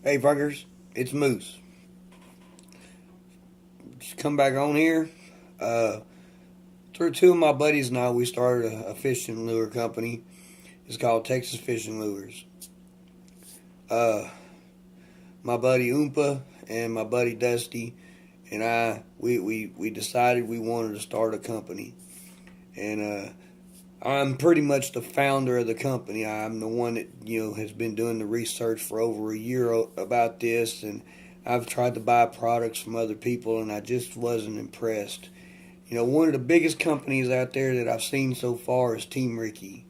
Hey, fuckers, it's Moose. Just come back on here. Uh, Through two of my buddies and I, we started a fishing lure company. It's called Texas Fishing Lures. Uh, my buddy Oompa and my buddy Dusty and we decided we wanted to start a company. And I'm pretty much the founder of the company. I'm the one that has been doing the research for over a year about this, and I've tried to buy products from other people, and I just wasn't impressed. One of the biggest companies out there that I've seen so far is Team Ricky.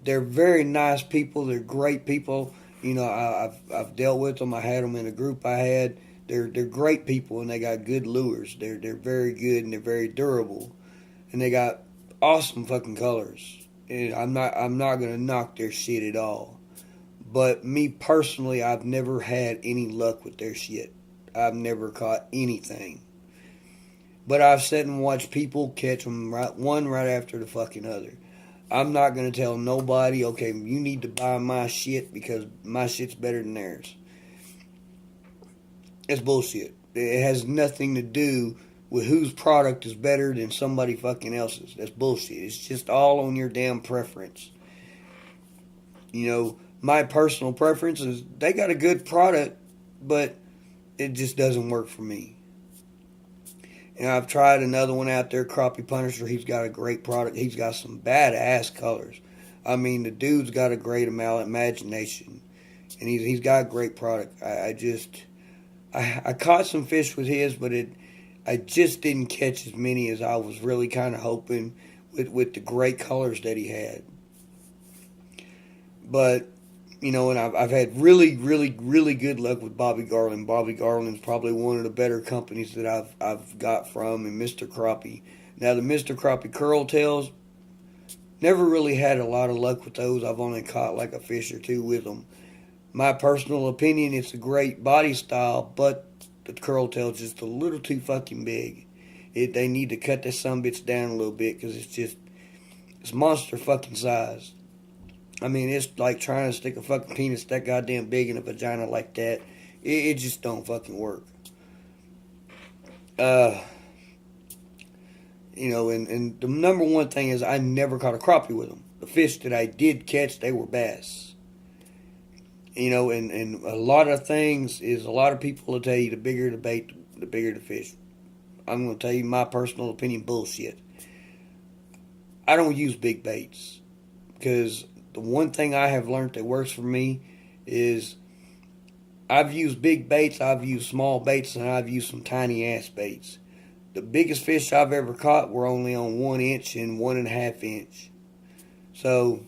They're very nice people. They're great people. I've dealt with them. I had them in a group I had. They're great people, and they got good lures. They're very good, and they're very durable, and they got awesome fucking colors. And I'm not gonna knock their shit at all. But me personally, I've never had any luck with their shit. I've never caught anything. But I've sat and watched people catch them right after the fucking other. I'm not gonna tell nobody, okay, you need to buy my shit because my shit's better than theirs. It's bullshit. It has nothing to do with whose product is better than somebody fucking else's. That's bullshit. It's just all on your damn preference. My personal preference is they got a good product, but it just doesn't work for me. And I've tried another one out there, Crappie Punisher. He's got a great product. He's got some badass colors. I mean, the dude's got a great amount of imagination, and he's got a great product. I caught some fish with his, but I just didn't catch as many as I was really kind of hoping with the great colors that he had. But, and I've had really, really, really good luck with Bobby Garland. Bobby Garland's probably one of the better companies that I've got from, and Mr. Crappie. Now, the Mr. Crappie Curl Tails, never really had a lot of luck with those. I've only caught like a fish or two with them. My personal opinion, it's a great body style, but the curl tail's just a little too fucking big. They need to cut that sumbitch down a little bit because it's monster fucking size. I mean, it's like trying to stick a fucking penis that goddamn big in a vagina like that. It just don't fucking work. And the number one thing is I never caught a crappie with them. The fish that I did catch, they were bass. And a lot of things is a lot of people will tell you the bigger the bait, the bigger the fish. I'm going to tell you my personal opinion, bullshit. I don't use big baits because the one thing I have learned that works for me is I've used big baits, I've used small baits, and I've used some tiny ass baits. The biggest fish I've ever caught were only on 1 inch and 1.5 inch. So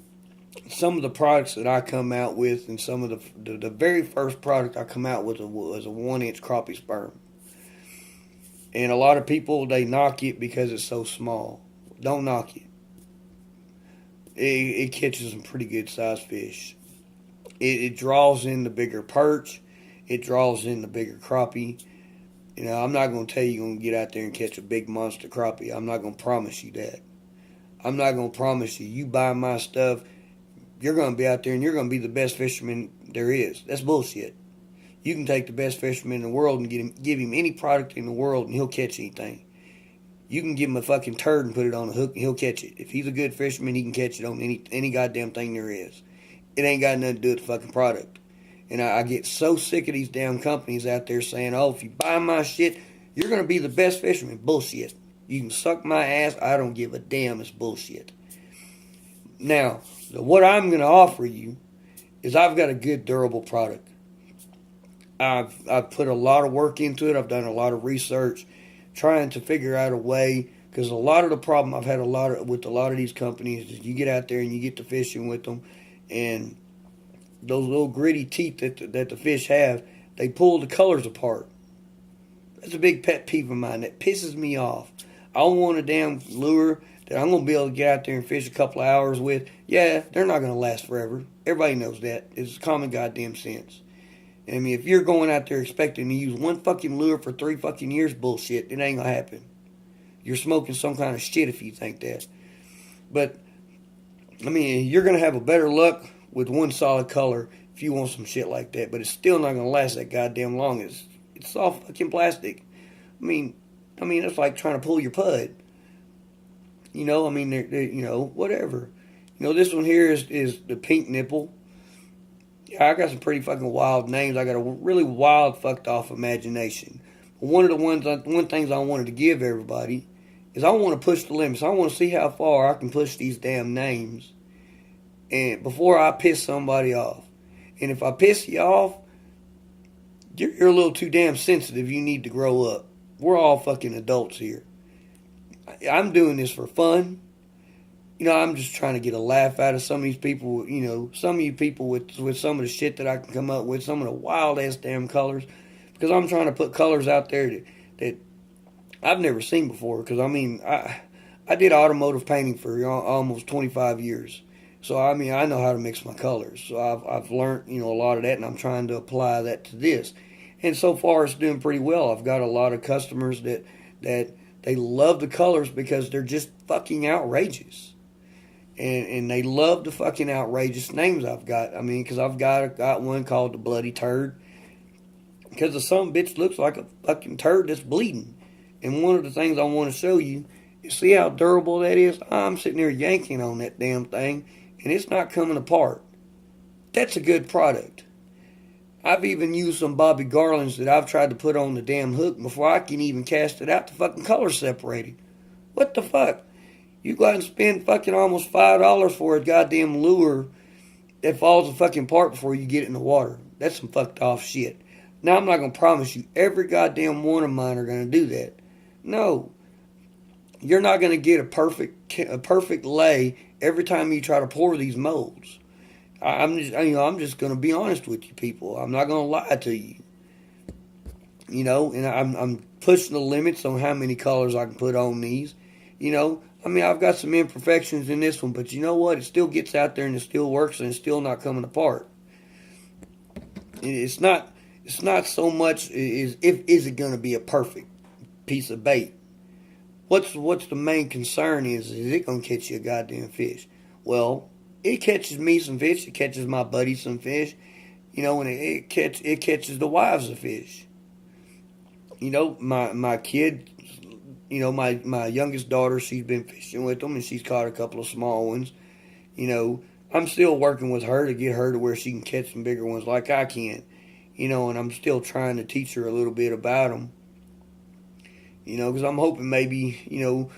some of the products that I come out with, and some of the very first product I come out with was a 1 inch crappie sperm. And a lot of people, they knock it because it's so small. Don't knock it. It catches some pretty good sized fish. It draws in the bigger perch. It draws in the bigger crappie. I'm not going to tell you you're going to get out there and catch a big monster crappie. I'm not going to promise you that. I'm not going to promise you buy my stuff, you're going to be out there and you're going to be the best fisherman there is. That's bullshit. You can take the best fisherman in the world and give him any product in the world and he'll catch anything. You can give him a fucking turd and put it on a hook and he'll catch it. If he's a good fisherman, he can catch it on any goddamn thing there is. It ain't got nothing to do with the fucking product. And I get so sick of these damn companies out there saying, oh, if you buy my shit, you're going to be the best fisherman. Bullshit. You can suck my ass. I don't give a damn. It's bullshit. Now, what I'm going to offer you is I've got a good durable product. I've put a lot of work into it. I've done a lot of research trying to figure out a way, because a lot of the problem I've had with a lot of these companies is you get out there and you get to fishing with them, and those little gritty teeth that the fish have, they pull the colors apart. That's a big pet peeve of mine. That pisses me off. I want a damn lure that I'm going to be able to get out there and fish a couple of hours with. Yeah, they're not going to last forever. Everybody knows that. It's common goddamn sense. I mean, if you're going out there expecting to use one fucking lure for 3 fucking years, bullshit, it ain't going to happen. You're smoking some kind of shit if you think that. But, I mean, you're going to have a better luck with one solid color if you want some shit like that, but it's still not gonna last that goddamn long. It's all fucking plastic. I mean, it's like trying to pull your pud. You know, I mean, whatever. You know, this one here is the pink nipple. Yeah, I got some pretty fucking wild names. I got a really wild, fucked off imagination. But one things I wanted to give everybody is I want to push the limits. I want to see how far I can push these damn names, and before I piss somebody off. And if I piss you off, you're a little too damn sensitive. You need to grow up. We're all fucking adults here. I'm doing this for fun. You know, I'm just trying to get a laugh out of some of these people. You know, some of you people with some of the shit that I can come up with, some of the wild ass damn colors, because I'm trying to put colors out there that I've never seen before. Because I mean, I did automotive painting for almost 25 years, so I mean I know how to mix my colors. So I've learned a lot of that, and I'm trying to apply that to this. And so far, it's doing pretty well. I've got a lot of customers that they love the colors because they're just fucking outrageous. And they love the fucking outrageous names I've got. I mean, because I've got one called the Bloody Turd. Because the some bitch looks like a fucking turd that's bleeding. And one of the things I want to show you is see how durable that is? I'm sitting there yanking on that damn thing, and it's not coming apart. That's a good product. I've even used some Bobby Garlands that I've tried to put on the damn hook before I can even cast it out. The fucking color separated. What the fuck? You go out and spend fucking almost $5 for a goddamn lure that falls a fucking apart before you get it in the water. That's some fucked off shit. Now, I'm not going to promise you every goddamn one of mine are going to do that. No. You're not going to get a perfect lay every time you try to pour these molds. I'm just going to be honest with you people. I'm not going to lie to you. You know, and I'm pushing the limits on how many colors I can put on these. You know, I mean, I've got some imperfections in this one, but you know what? It still gets out there and it still works and it's still not coming apart. It's not so much is it going to be a perfect piece of bait. What's the main concern is it going to catch you a goddamn fish? Well, it catches me some fish. It catches my buddy some fish. You know, and it catches the wives of fish. You know, my kid. You know, my youngest daughter, she's been fishing with them, and she's caught a couple of small ones. You know, I'm still working with her to get her to where she can catch some bigger ones like I can. You know, and I'm still trying to teach her a little bit about them. You know, because I'm hoping maybe,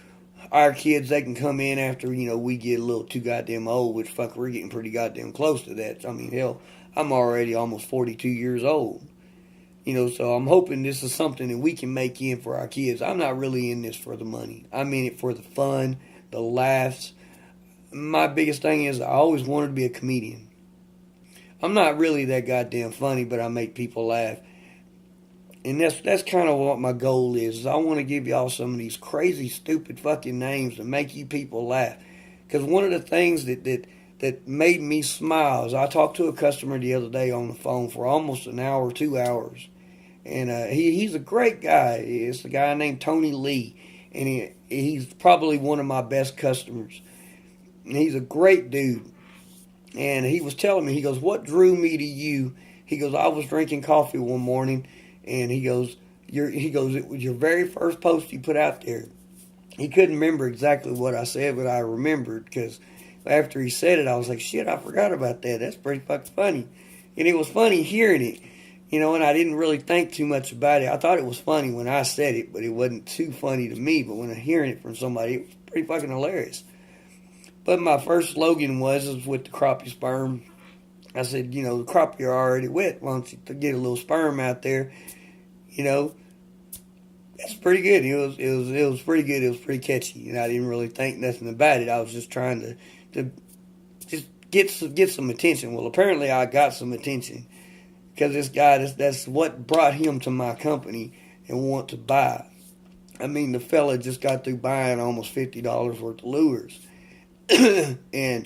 our kids, they can come in after, we get a little too goddamn old, which, fuck, we're getting pretty goddamn close to that. I mean, hell, I'm already almost 42 years old. You know, so I'm hoping this is something that we can make in for our kids. I'm not really in this for the money. I'm in it for the fun, the laughs. My biggest thing is I always wanted to be a comedian. I'm not really that goddamn funny, but I make people laugh. And that's kind of what my goal is I want to give y'all some of these crazy, stupid fucking names to make you people laugh. Because one of the things that made me smile is I talked to a customer the other day on the phone for almost an hour, 2 hours. And he's a great guy. It's a guy named Tony Lee. And he's probably one of my best customers. And he's a great dude. And he was telling me, he goes, what drew me to you? He goes, I was drinking coffee one morning. And he goes, it was your very first post you put out there. He couldn't remember exactly what I said, but I remembered because after he said it, I was like, shit, I forgot about that. That's pretty fucking funny. And it was funny hearing it. And I didn't really think too much about it. I thought it was funny when I said it, but it wasn't too funny to me. But when I'm hearing it from somebody, it was pretty fucking hilarious. But my first slogan was with the crappie sperm. I said, the crappie are already wet. Why don't you get a little sperm out there? That's pretty good. It was pretty good. It was pretty catchy. And I didn't really think nothing about it. I was just trying to just get some attention. Well, apparently I got some attention. Because this guy, that's what brought him to my company and want to buy. I mean, the fella just got through buying almost $50 worth of lures. And,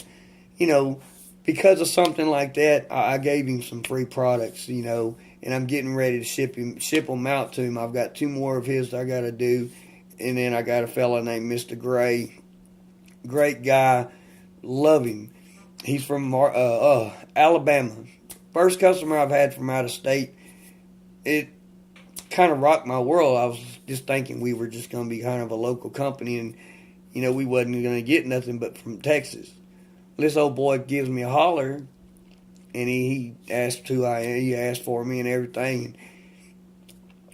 because of something like that, I gave him some free products, and I'm getting ready to ship them out to him. I've got 2 more of his that I got to do. And then I got a fella named Mr. Gray. Great guy. Love him. He's from Alabama. first customer I've had from out of state, it kind of rocked my world. I was just thinking we were just going to be kind of a local company, and we wasn't going to get nothing but from Texas. This old boy gives me a holler, and he asked who I am. He asked for me and everything,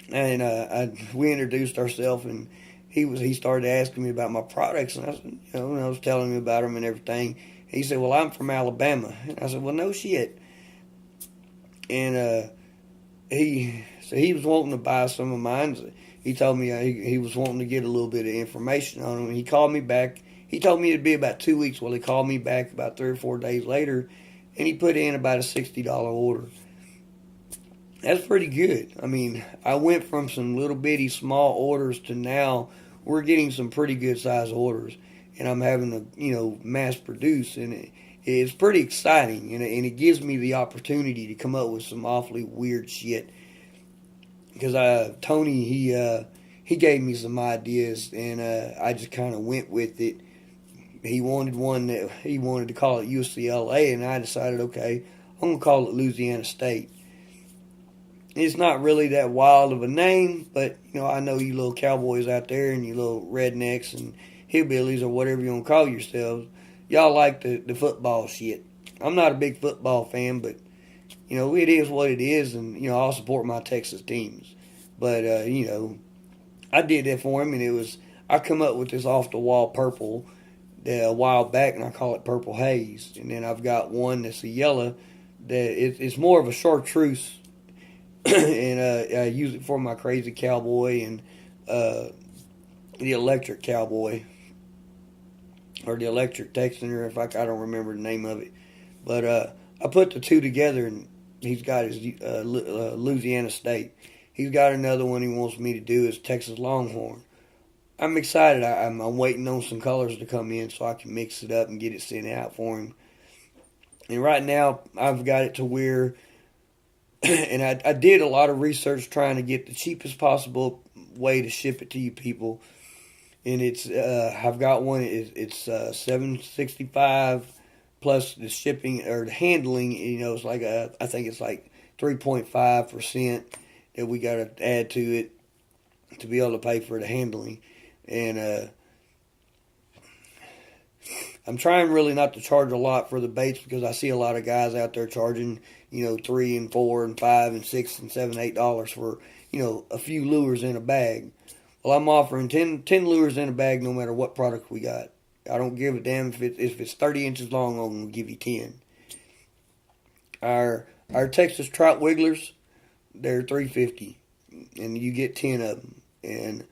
and we introduced ourselves, and he started asking me about my products, and I said, and I was telling him about them and everything. He said, "Well, I'm from Alabama," and I said, "Well, no shit." And he was wanting to buy some of mine. He told me he was wanting to get a little bit of information on them. And he called me back. He told me it'd be about 2 weeks. Well, he called me back about 3 or 4 days later, and he put in about a $60 order. That's pretty good. I mean, I went from some little bitty small orders to now we're getting some pretty good size orders, and I'm having to mass produce, and it's pretty exciting, and it gives me the opportunity to come up with some awfully weird shit. Because Tony, he gave me some ideas, and I just kind of went with it. He wanted one that he wanted to call it UCLA, and I decided, okay, I'm gonna call it Louisiana State. It's not really that wild of a name, but I know you little cowboys out there and you little rednecks and hillbillies or whatever you want to call yourselves. Y'all like the football shit. I'm not a big football fan, but it is what it is, and I'll support my Texas teams. But I did that for him, and I come up with this off the wall purple a while back, and I call it Purple Haze. And then I've got one that's a yellow that it's more of a chartreuse, and I use it for my Crazy Cowboy and the Electric Cowboy, or the Electric Texaner, if I don't remember the name of it. But I put the two together, and he's got his Louisiana State. He's got another one he wants me to do is Texas Longhorn. I'm excited. I'm waiting on some colors to come in so I can mix it up and get it sent out for him. And right now, I've got it to where, and I did a lot of research trying to get the cheapest possible way to ship it to you people. And I've got one. It's $765 plus the shipping or the handling. It's like I think it's like 3.5% that we got to add to it to be able to pay for the handling. And I'm trying really not to charge a lot for the baits because I see a lot of guys out there charging, $3 and $4 and $5 and $6 and $7, $8 for, a few lures in a bag. Well, I'm offering 10 lures in a bag no matter what product we got. I don't give a damn if it's 30 inches long, I'm going to give you 10. Our Texas trout wigglers, they're $3.50, and you get 10 of them. And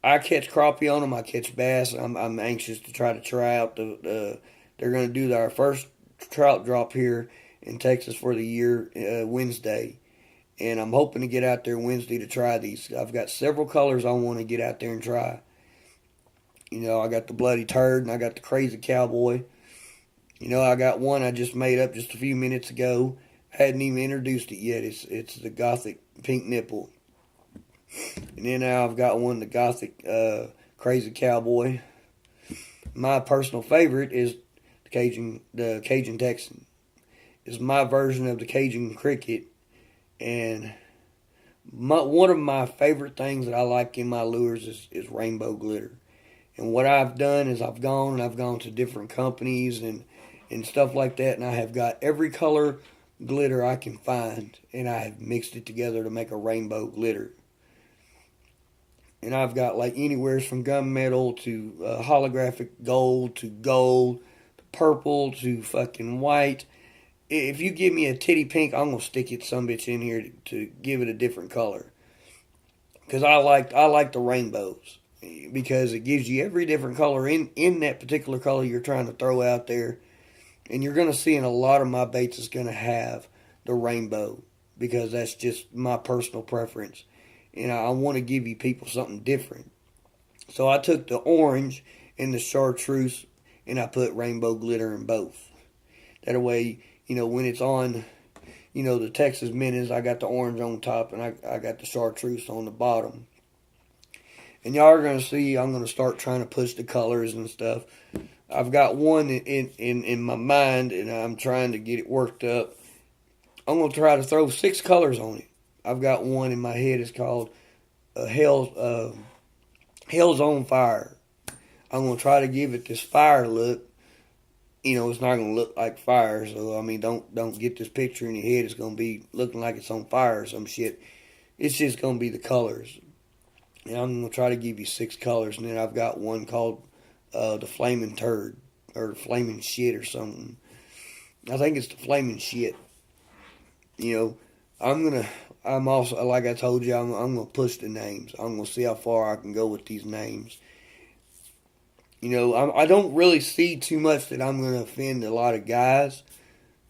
I catch crappie on them. I catch bass. I'm anxious to try out they're going to do our first trout drop here in Texas for the year Wednesday, and I'm hoping to get out there Wednesday to try these. I've got several colors I want to get out there and try. I got the Bloody Turd and I got the Crazy Cowboy. I got one I just made up just a few minutes ago. I hadn't even introduced it yet. It's the Gothic Pink Nipple. And then now I've got one, the Gothic Crazy Cowboy. My personal favorite is the Cajun Texan. It's my version of the Cajun Cricket. And one of my favorite things that I like in my lures is rainbow glitter. And what I've done is I've gone to different companies and stuff like that, and I have got every color glitter I can find, and I have mixed it together to make a rainbow glitter. And I've got like anywhere from gunmetal to holographic gold to purple to fucking white. If you give me a titty pink, I'm gonna stick it some bitch in here to give it a different color. Because I like the rainbows, because it gives you every different color in that particular color you're trying to throw out there. And you're gonna see in a lot of my baits is gonna have the rainbow, because that's just my personal preference. And I want to give you people something different. So I took the orange and the chartreuse and I put rainbow glitter in both. That way, when it's on, the Texas Minnows, I got the orange on top and I got the chartreuse on the bottom. And y'all are going to see I'm going to start trying to push the colors and stuff. I've got one in my mind, and I'm trying to get it worked up. I'm going to try to throw 6 colors on it. I've got one in my head. It's called Hell's on Fire. I'm going to try to give it this fire look. It's not going to look like fire. So, I mean, don't get this picture in your head. It's going to be looking like it's on fire or some shit. It's just going to be the colors. And I'm going to try to give you 6 colors. And then I've got one called the Flaming Turd or Flaming Shit or something. I think it's the Flaming Shit. I'm also, like I told you, I'm going to push the names. I'm going to see how far I can go with these names. I don't really see too much that I'm going to offend a lot of guys.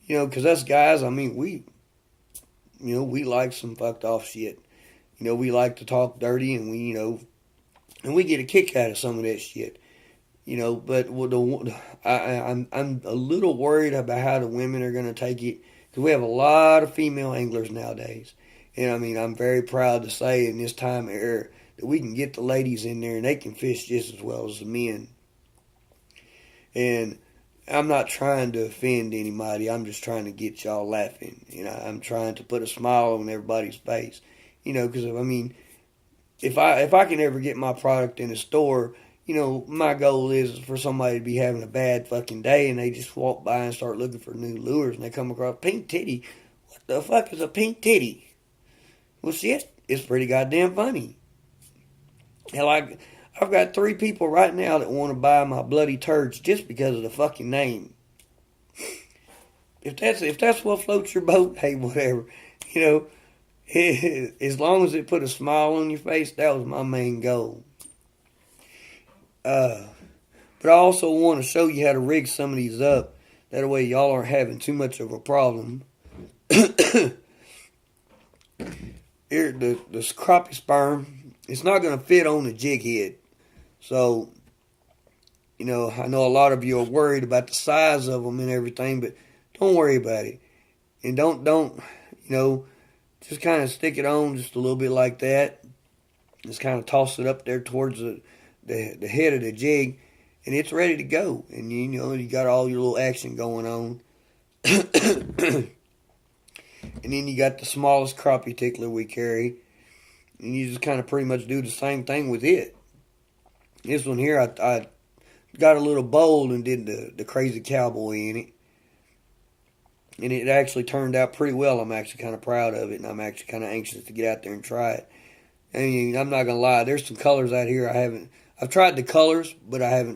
Because us guys, I mean, we like some fucked off shit. We like to talk dirty, and we get a kick out of some of that shit. But I'm a little worried about how the women are going to take it, because we have a lot of female anglers nowadays. And I mean, I'm very proud to say in this time era that we can get the ladies in there and they can fish just as well as the men. And I'm not trying to offend anybody. I'm just trying to get y'all laughing. I'm trying to put a smile on everybody's face. Because I mean, if I can ever get my product in a store, my goal is for somebody to be having a bad fucking day and they just walk by and start looking for new lures and they come across pink titty. What the fuck is a pink titty? Well, shit, it's pretty goddamn funny. Hell, I've got 3 people right now that want to buy my bloody turds just because of the fucking name. If that's what floats your boat, hey, whatever. As long as it put a smile on your face, that was my main goal. But I also want to show you how to rig some of these up. That way y'all aren't having too much of a problem. Here, this crappie sperm, it's not going to fit on the jig head. So, I know a lot of you are worried about the size of them and everything, but don't worry about it. And don't just kind of stick it on just a little bit like that. Just kind of toss it up there towards the head of the jig, and it's ready to go. And you got all your little action going on. And then you got the smallest crappie tickler we carry, and you just kind of pretty much do the same thing with it. This one here, I got a little bowl and did the crazy cowboy in it. And it actually turned out pretty well. I'm actually kind of proud of it, and I'm actually kind of anxious to get out there and try it. And I'm not going to lie, there's some colors out here I've tried the colors, but I haven't tried